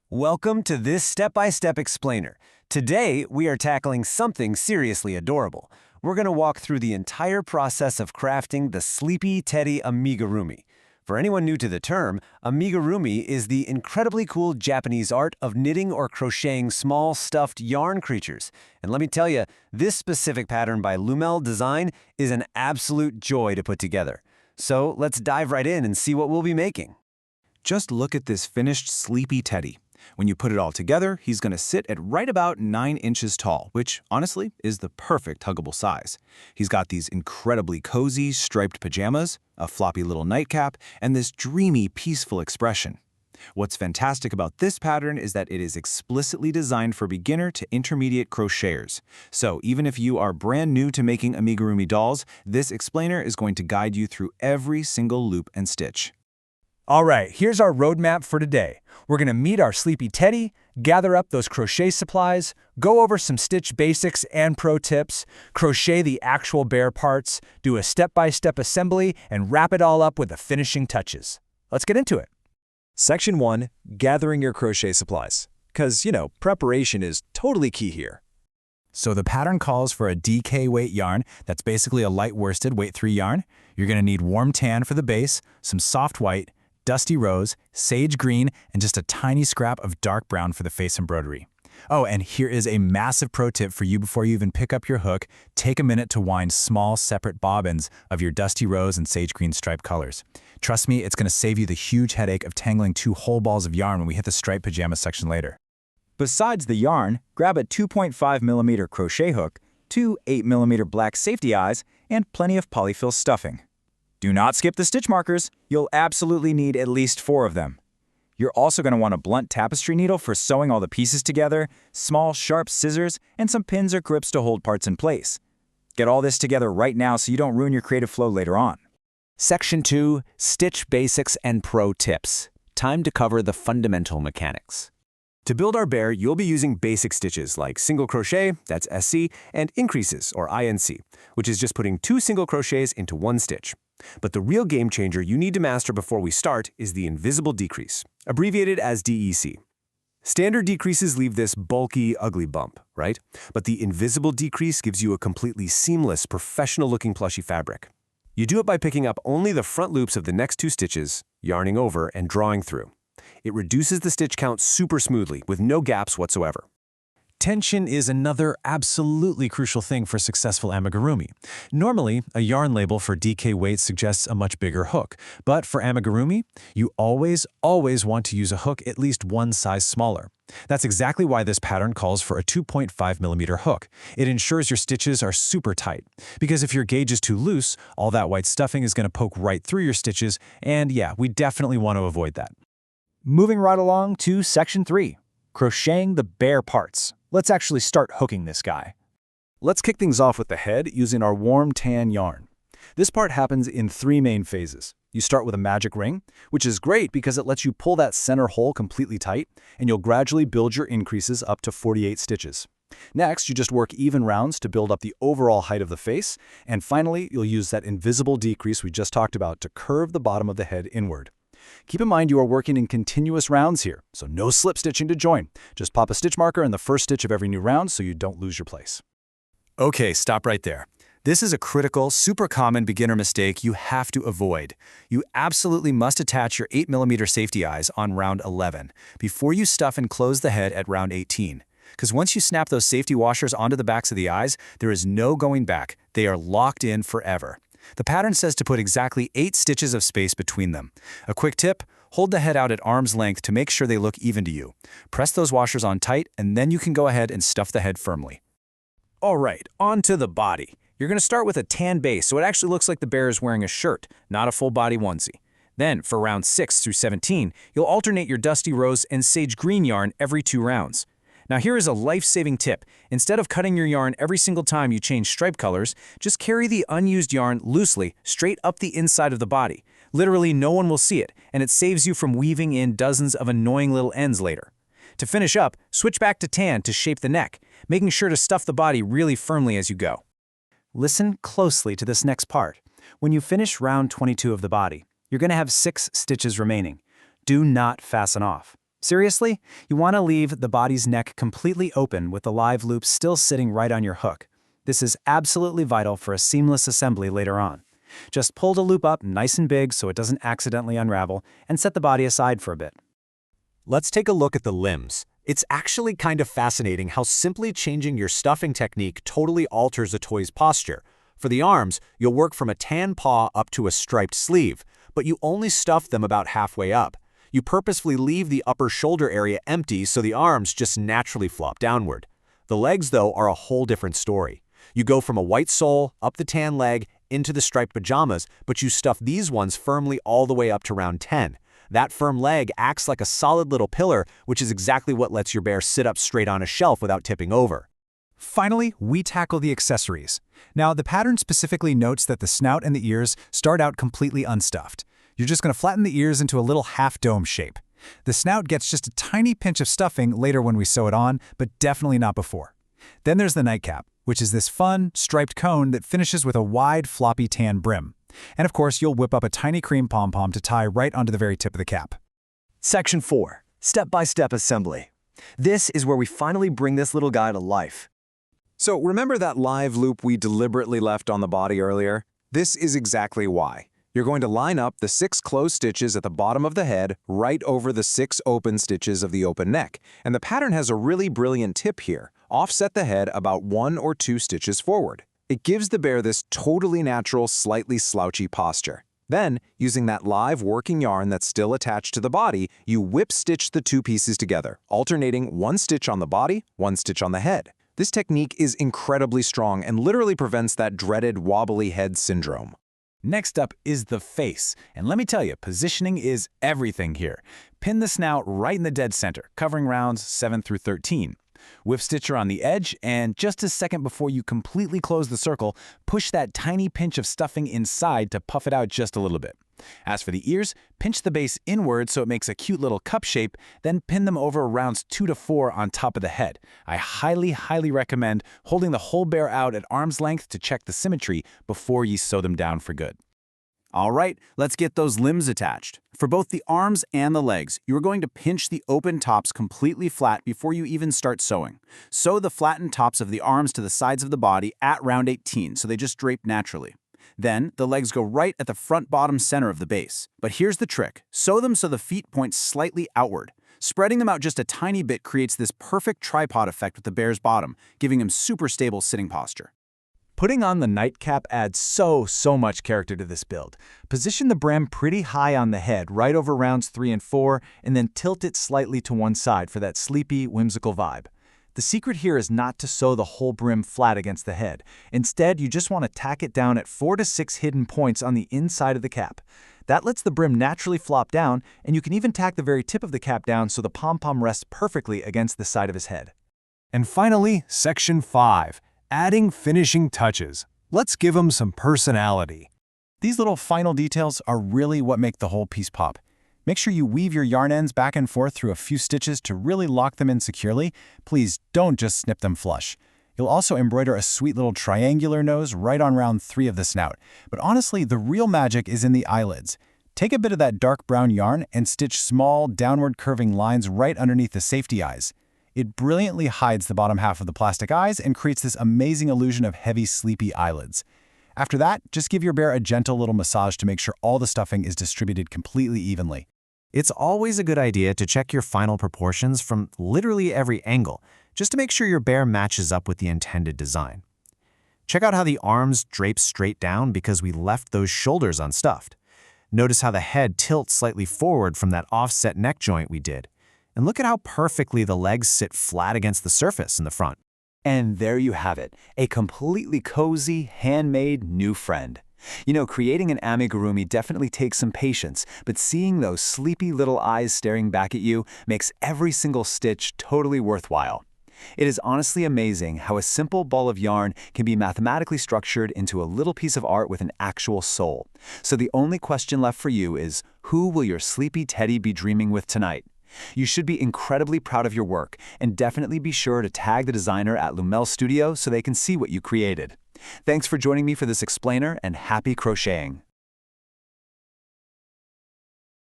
Welcome to this step-by-step explainer. Today, we are tackling something seriously adorable. We're going to walk through the entire process of crafting the Sleepy Teddy Amigurumi. For anyone new to the term, amigurumi is the incredibly cool Japanese art of knitting or crocheting small stuffed yarn creatures. And let me tell you, this specific pattern by Lumel Design is an absolute joy to put together. So let's dive right in and see what we'll be making. Just look at this finished Sleepy Teddy. When you put it all together, he's going to sit at right about 9 inches tall, which, honestly, is the perfect huggable size. He's got these incredibly cozy, striped pajamas, a floppy little nightcap, and this dreamy, peaceful expression. What's fantastic about this pattern is that it is explicitly designed for beginner to intermediate crocheters. So even if you are brand new to making amigurumi dolls, this explainer is going to guide you through every single loop and stitch. All right, here's our roadmap for today. We're going to meet our Sleepy Teddy, gather up those crochet supplies, go over some stitch basics and pro tips, crochet the actual bare parts, do a step-by-step assembly, and wrap it all up with the finishing touches. Let's get into it. Section 1. Gathering your crochet supplies. Because, preparation is totally key here. So the pattern calls for a DK weight yarn that's basically a light worsted weight 3 yarn. You're going to need warm tan for the base, some soft white, dusty rose, sage green, and just a tiny scrap of dark brown for the face embroidery. Oh, and here is a massive pro tip for you before you even pick up your hook. Take a minute to wind small separate bobbins of your dusty rose and sage green stripe colors. Trust me, it's going to save you the huge headache of tangling 2 whole balls of yarn when we hit the striped pajama section later. Besides the yarn, grab a 2.5mm crochet hook, 2 8mm black safety eyes, and plenty of polyfill stuffing. Do not skip the stitch markers. You'll absolutely need at least 4 of them. You're also going to want a blunt tapestry needle for sewing all the pieces together, small sharp scissors, and some pins or grips to hold parts in place. Get all this together right now so you don't ruin your creative flow later on. Section 2. Stitch Basics and Pro Tips. Time to cover the fundamental mechanics. To build our bear, you'll be using basic stitches like single crochet, that's SC, and increases, or INC, which is just putting 2 single crochets into 1 stitch. But the real game changer you need to master before we start is the invisible decrease, abbreviated as DEC. Standard decreases leave this bulky, ugly bump, right? But the invisible decrease gives you a completely seamless, professional-looking plushy fabric. You do it by picking up only the front loops of the next 2 stitches, yarning over, and drawing through. It reduces the stitch count super smoothly, with no gaps whatsoever. Tension is another absolutely crucial thing for successful amigurumi. Normally, a yarn label for DK weight suggests a much bigger hook, but for amigurumi, you always want to use a hook at least 1 size smaller. That's exactly why this pattern calls for a 2.5mm hook. It ensures your stitches are super tight, because if your gauge is too loose, all that white stuffing is going to poke right through your stitches, and yeah, we definitely want to avoid that. Moving right along to Section 3. Crocheting the bare parts. Let's actually start hooking this guy. Let's kick things off with the head using our warm tan yarn. This part happens in 3 main phases. You start with a magic ring, which is great because it lets you pull that center hole completely tight, and you'll gradually build your increases up to 48 stitches. Next, you just work even rounds to build up the overall height of the face, and finally, you'll use that invisible decrease we just talked about to curve the bottom of the head inward. Keep in mind you are working in continuous rounds here, so no slip stitching to join. Just pop a stitch marker in the first stitch of every new round so you don't lose your place. Okay, stop right there. This is a critical, super common beginner mistake you have to avoid. You absolutely must attach your 8mm safety eyes on round 11 before you stuff and close the head at round 18. Because once you snap those safety washers onto the backs of the eyes, there is no going back. They are locked in forever. The pattern says to put exactly 8 stitches of space between them. A quick tip, hold the head out at arm's length to make sure they look even to you. Press those washers on tight, and then you can go ahead and stuff the head firmly. All right, on to the body. You're going to start with a tan base, so it actually looks like the bear is wearing a shirt, not a full body onesie. Then, for round 6 through 17, you'll alternate your dusty rose and sage green yarn every 2 rounds. Now here is a life-saving tip. Instead of cutting your yarn every single time you change stripe colors, just carry the unused yarn loosely straight up the inside of the body. Literally no one will see it, and it saves you from weaving in dozens of annoying little ends later. To finish up, switch back to tan to shape the neck, making sure to stuff the body really firmly as you go. Listen closely to this next part. When you finish round 22 of the body, you're going to have 6 stitches remaining. Do not fasten off. Seriously, you want to leave the body's neck completely open with the live loop still sitting right on your hook. This is absolutely vital for a seamless assembly later on. Just pull the loop up nice and big so it doesn't accidentally unravel, and set the body aside for a bit. Let's take a look at the limbs. It's actually kind of fascinating how simply changing your stuffing technique totally alters a toy's posture. For the arms, you'll work from a tan paw up to a striped sleeve, but you only stuff them about halfway up. You purposefully leave the upper shoulder area empty so the arms just naturally flop downward. The legs, though, are a whole different story. You go from a white sole, up the tan leg, into the striped pajamas, but you stuff these ones firmly all the way up to round 10. That firm leg acts like a solid little pillar, which is exactly what lets your bear sit up straight on a shelf without tipping over. Finally, we tackle the accessories. Now, the pattern specifically notes that the snout and the ears start out completely unstuffed. You're just going to flatten the ears into a little half-dome shape. The snout gets just a tiny pinch of stuffing later when we sew it on, but definitely not before. Then there's the nightcap, which is this fun, striped cone that finishes with a wide, floppy tan brim. And of course, you'll whip up a tiny cream pom-pom to tie right onto the very tip of the cap. Section 4. Step-by-step assembly. This is where we finally bring this little guy to life. So remember that live loop we deliberately left on the body earlier? This is exactly why. You're going to line up the 6 closed stitches at the bottom of the head right over the 6 open stitches of the open neck. And the pattern has a really brilliant tip here. Offset the head about 1 or 2 stitches forward. It gives the bear this totally natural, slightly slouchy posture. Then, using that live working yarn that's still attached to the body, you whip stitch the 2 pieces together, alternating 1 stitch on the body, 1 stitch on the head. This technique is incredibly strong and literally prevents that dreaded wobbly head syndrome. Next up is the face, and let me tell you, positioning is everything here. Pin the snout right in the dead center, covering rounds 7 through 13. Whip stitcher on the edge, and just a second before you completely close the circle, push that tiny pinch of stuffing inside to puff it out just a little bit. As for the ears, pinch the base inward so it makes a cute little cup shape, then pin them over rounds 2 to 4 on top of the head. I highly recommend holding the whole bear out at arm's length to check the symmetry before you sew them down for good. All right, let's get those limbs attached. For both the arms and the legs, you're going to pinch the open tops completely flat before you even start sewing. Sew the flattened tops of the arms to the sides of the body at round 18 so they just drape naturally. Then, the legs go right at the front bottom center of the base. But here's the trick. Sew them so the feet point slightly outward. Spreading them out just a tiny bit creates this perfect tripod effect with the bear's bottom, giving him super stable sitting posture. Putting on the nightcap adds so much character to this build. Position the brim pretty high on the head, right over rounds 3 and 4, and then tilt it slightly to one side for that sleepy, whimsical vibe. The secret here is not to sew the whole brim flat against the head. Instead, you just want to tack it down at 4 to 6 hidden points on the inside of the cap. That lets the brim naturally flop down, and you can even tack the very tip of the cap down so the pom-pom rests perfectly against the side of his head. And finally, Section 5. Adding finishing touches. Let's give them some personality. These little final details are really what make the whole piece pop. Make sure you weave your yarn ends back and forth through a few stitches to really lock them in securely. Please don't just snip them flush. You'll also embroider a sweet little triangular nose right on round 3 of the snout. But honestly, the real magic is in the eyelids. Take a bit of that dark brown yarn and stitch small, downward curving lines right underneath the safety eyes. It brilliantly hides the bottom half of the plastic eyes and creates this amazing illusion of heavy, sleepy eyelids. After that, just give your bear a gentle little massage to make sure all the stuffing is distributed completely evenly. It's always a good idea to check your final proportions from literally every angle, just to make sure your bear matches up with the intended design. Check out how the arms drape straight down because we left those shoulders unstuffed. Notice how the head tilts slightly forward from that offset neck joint we did. And look at how perfectly the legs sit flat against the surface in the front. And there you have it, a completely cozy, handmade new friend. You know, creating an amigurumi definitely takes some patience, but seeing those sleepy little eyes staring back at you makes every single stitch totally worthwhile. It is honestly amazing how a simple ball of yarn can be mathematically structured into a little piece of art with an actual soul. So the only question left for you is, who will your sleepy teddy be dreaming with tonight? You should be incredibly proud of your work, and definitely be sure to tag the designer at Lumel Studio so they can see what you created. Thanks for joining me for this explainer, and happy crocheting!